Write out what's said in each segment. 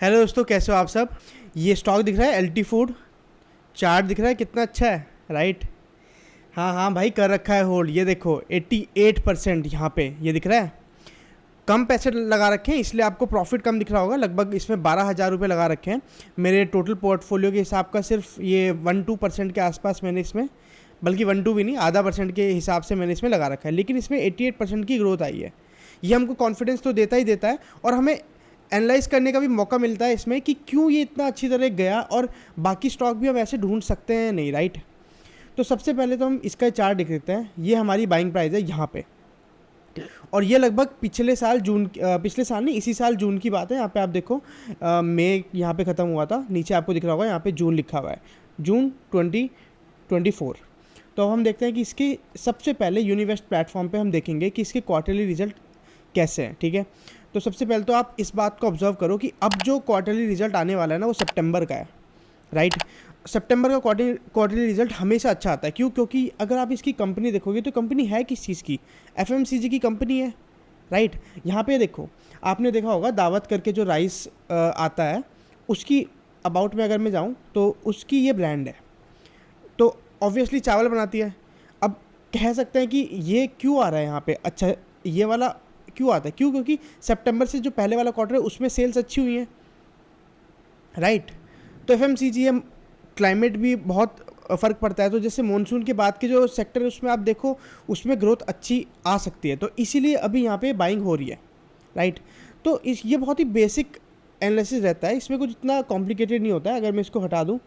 Hello दोस्तों, कैसे हो आप सब। ये स्टॉक दिख रहा है एलटी फूड, चार्ट दिख रहा है कितना अच्छा है, राइट। हाँ हाँ भाई, कर रखा है होल्ड। ये देखो 88% यहाँ पे ये दिख रहा है। कम पैसे लगा रखे हैं इसलिए आपको प्रॉफिट कम दिख रहा होगा। लगभग इसमें 12,000 रुपये लगा रखे हैं। मेरे टोटल पोर्टफोलियो के हिसाब का सिर्फ ये 1-2% के आसपास मैंने इसमें, बल्कि 1-2 भी नहीं, आधा % के हिसाब से मैंने इसमें लगा रखा है। लेकिन इसमें 88% की ग्रोथ आई है। ये हमको कॉन्फिडेंस तो देता ही देता है, और हमें एनालाइज करने का भी मौका मिलता है इसमें कि क्यों ये इतना अच्छी तरह गया, और बाकी स्टॉक भी हम ऐसे ढूंढ सकते हैं नहीं, राइट। तो सबसे पहले तो हम इसका चार्ट देख लेते हैं। ये हमारी बाइंग प्राइस है यहाँ पे, और ये लगभग पिछले साल पिछले साल नहीं, इसी साल जून की बात है। यहाँ पे आप देखो, मई यहाँ पे ख़त्म हुआ था, नीचे आपको दिख रहा होगा यहाँ पे जून लिखा हुआ है, जून 2024। तो अब हम देखते हैं कि इसके सबसे पहले यूनिवेस्ट प्लेटफॉर्म पे हम देखेंगे कि इसके क्वार्टरली रिजल्ट कैसे हैं, ठीक है। तो सबसे पहले तो आप इस बात को ऑब्जर्व करो कि अब जो क्वार्टरली रिजल्ट आने वाला है ना, वो सितंबर का है, राइट। सितंबर का क्वार्टरली रिजल्ट हमेशा अच्छा आता है। क्यों? क्योंकि अगर आप इसकी कंपनी देखोगे तो कंपनी है किस चीज़ की, एफएमसीजी की कंपनी है, राइट। यहाँ पे देखो, आपने देखा होगा दावत करके जो राइस आता है, उसकी अबाउट में अगर मैं जाऊँ तो उसकी ये ब्रांड है, तो ऑब्वियसली चावल बनाती है। अब कह सकते हैं कि ये क्यों आ रहा है यहाँ पे, अच्छा ये वाला क्यों आता है, क्यों? क्योंकि सितंबर से जो पहले वाला क्वार्टर है उसमें सेल्स अच्छी हुई हैं, राइट। तो एफएमसीजी है, क्लाइमेट भी बहुत फ़र्क पड़ता है। तो जैसे मानसून के बाद के जो सेक्टर है उसमें आप देखो, उसमें ग्रोथ अच्छी आ सकती है, तो इसीलिए अभी यहाँ पे बाइंग हो रही है, राइट। तो ये बहुत ही बेसिक एनालिसिस रहता है, इसमें कुछ इतना कॉम्प्लिकेटेड नहीं होता है। अगर मैं इसको हटा दूँ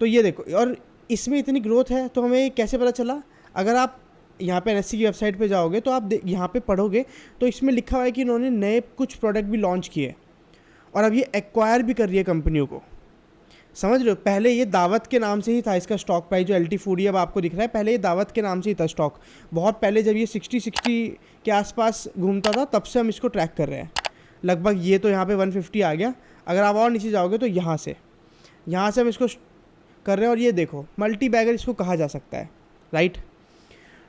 तो ये देखो, और इसमें इतनी ग्रोथ है तो हमें कैसे पता चला? अगर आप यहाँ पे एनएससी की वेबसाइट पे जाओगे तो आप यहाँ पे पढ़ोगे तो इसमें लिखा हुआ है कि इन्होंने नए कुछ प्रोडक्ट भी लॉन्च किए, और अब ये एक्वायर भी कर रही है कंपनियों को, समझ रहे हो। पहले ये दावत के नाम से ही था, इसका स्टॉक प्राइस जो एलटी फूड अब आपको दिख रहा है, पहले ये दावत के नाम से ही था स्टॉक। बहुत पहले जब ये 60 के आसपास घूमता था तब से हम इसको ट्रैक कर रहे हैं। लगभग ये तो यहाँ पे 150 आ गया। अगर आप और नीचे जाओगे तो यहाँ से हम इसको कर रहे हैं, और ये देखो मल्टी बैगर इसको कहा जा सकता है, राइट।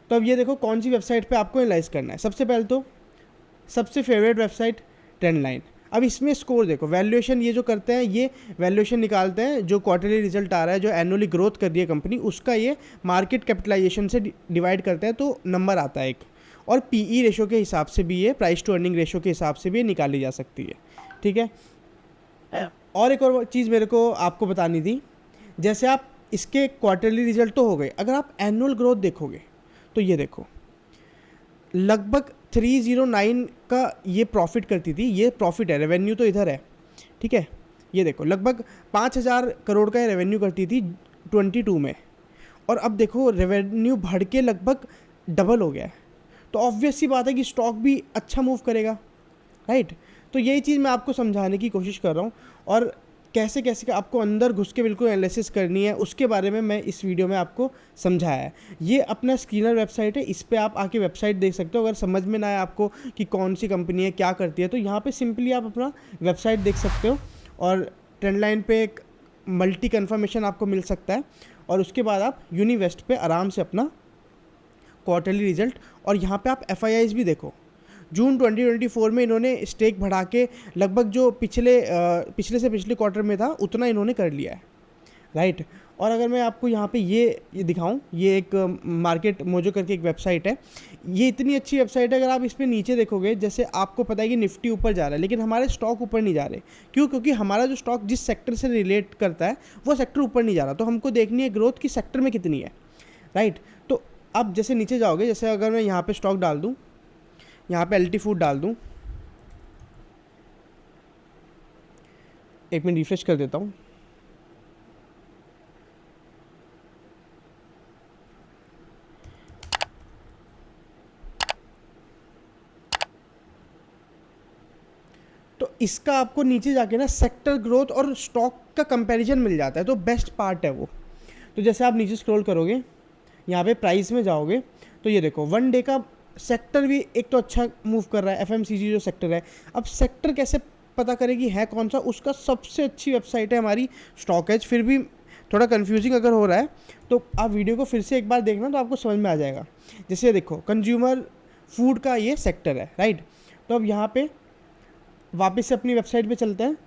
तो अब ये देखो कौन सी वेबसाइट पे आपको एनालाइज करना है। सबसे पहले तो सबसे फेवरेट वेबसाइट ट्रेंडलाइन। अब इसमें स्कोर देखो, वैल्यूएशन ये जो करते हैं, ये वैल्यूएशन निकालते हैं, जो क्वार्टरली रिजल्ट आ रहा है, जो एनुअली ग्रोथ कर रही है कंपनी, उसका ये मार्केट कैपिटलाइजेशन से डिवाइड करते हैं, तो नंबर आता है एक। और पीई रेशो के हिसाब से भी ये, प्राइस टू अर्निंग रेशो के हिसाब से भी ये निकाली जा सकती है, ठीक है। और एक और चीज़ मेरे को आपको बतानी थी, जैसे आप इसके क्वार्टरली रिजल्ट तो हो गए, अगर आप एनुअल ग्रोथ देखोगे तो ये देखो लगभग 309 का ये प्रॉफिट करती थी। ये प्रॉफिट है, रेवेन्यू तो इधर है, ठीक है। ये देखो लगभग 5,000 करोड़ का रेवेन्यू करती थी 22 में, और अब देखो रेवेन्यू बढ़ के लगभग डबल हो गया है। तो ऑब्वियस सी बात है कि स्टॉक भी अच्छा मूव करेगा, राइट। तो यही चीज़ मैं आपको समझाने की कोशिश कर रहा हूँ, और कैसे कैसे आपको अंदर घुस के बिल्कुल एनालिसिस करनी है उसके बारे में मैं इस वीडियो में आपको समझाया है। ये अपना स्क्रीनर वेबसाइट है, इस पर आप आके वेबसाइट देख सकते हो। अगर समझ में ना आए आपको कि कौन सी कंपनी है, क्या करती है, तो यहाँ पे सिंपली आप अपना वेबसाइट देख सकते हो, और ट्रेंडलाइन पे एक मल्टी कन्फर्मेशन आपको मिल सकता है, और उसके बाद आप यूनिवेस्ट पे आराम से अपना क्वार्टरली रिजल्ट, और यहाँ पे आप एफआईआईज भी देखो। जून 2024 में इन्होंने स्टेक बढ़ा के लगभग जो पिछले से पिछले क्वार्टर में था उतना इन्होंने कर लिया है, राइट। और अगर मैं आपको यहाँ पे ये दिखाऊं, ये एक मार्केट मोजो करके एक वेबसाइट है। ये इतनी अच्छी वेबसाइट है, अगर आप इस पर नीचे देखोगे, जैसे आपको पता है कि निफ्टी ऊपर जा रहा है, लेकिन हमारे स्टॉक ऊपर नहीं जा रहे। क्यों? क्योंकि हमारा जो स्टॉक जिस सेक्टर से रिलेट करता है वो सेक्टर ऊपर नहीं जा रहा। तो हमको देखनी है ग्रोथ की सेक्टर में कितनी है, राइट। तो अब जैसे नीचे जाओगे, जैसे अगर मैं यहाँ पर स्टॉक डाल दूँ, यहाँ पे एलटी फूड डाल दूँ, एक मिनट रिफ्रेश कर देता हूँ। तो इसका आपको नीचे जाके ना सेक्टर ग्रोथ और स्टॉक का कंपैरिजन मिल जाता है, तो बेस्ट पार्ट है वो। तो जैसे आप नीचे स्क्रॉल करोगे, यहाँ पे प्राइस में जाओगे, तो ये देखो वन डे का सेक्टर भी एक तो अच्छा मूव कर रहा है, एफएमसीजी जो सेक्टर है। अब सेक्टर कैसे पता करेगी है कौन सा? उसका सबसे अच्छी वेबसाइट है हमारी स्टॉक एज। फिर भी थोड़ा कंफ्यूजिंग अगर हो रहा है तो आप वीडियो को फिर से एक बार देखना, तो आपको समझ में आ जाएगा। जैसे देखो कंज्यूमर फूड का ये सेक्टर है, राइट। तो अब यहाँ पे वापस से अपनी वेबसाइट पे चलते हैं।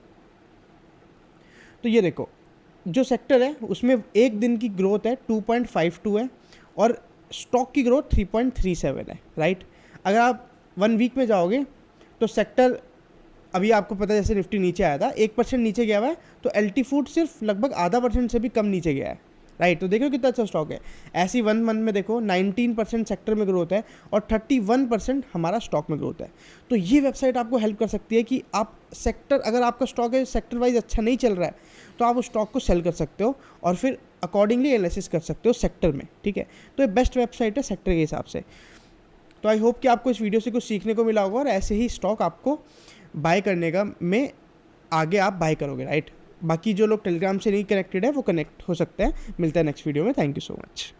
तो ये देखो जो सेक्टर है उसमें एक दिन की ग्रोथ है 2.52 है और स्टॉक की ग्रोथ 3.37 है, राइट। अगर आप 1 वीक में जाओगे तो सेक्टर, अभी आपको पता है जैसे निफ्टी नीचे आया था 1% नीचे गया हुआ है, तो एलटी फूड सिर्फ लगभग आधा % से भी कम नीचे गया है, राइट। तो देखो कितना अच्छा स्टॉक है। ऐसी 1 मंथ में देखो 19% सेक्टर में ग्रोथ है और 31% हमारा स्टॉक में ग्रोथ है। तो ये वेबसाइट आपको हेल्प कर सकती है कि आप सेक्टर, अगर आपका स्टॉक है सेक्टर वाइज अच्छा नहीं चल रहा है तो आप उस स्टॉक को सेल कर सकते हो और फिर अकॉर्डिंगली एनालिसिस कर सकते हो सेक्टर में, ठीक है। तो ये बेस्ट वेबसाइट है सेक्टर के हिसाब से। तो आई होप कि आपको इस वीडियो से कुछ सीखने को मिला होगा और ऐसे ही स्टॉक आपको बाय करने का में आगे आप बाय करोगे, राइट। बाकी जो लोग टेलीग्राम से नहीं कनेक्टेड है वो कनेक्ट हो सकते हैं। मिलता है नेक्स्ट वीडियो में। Thank you so much.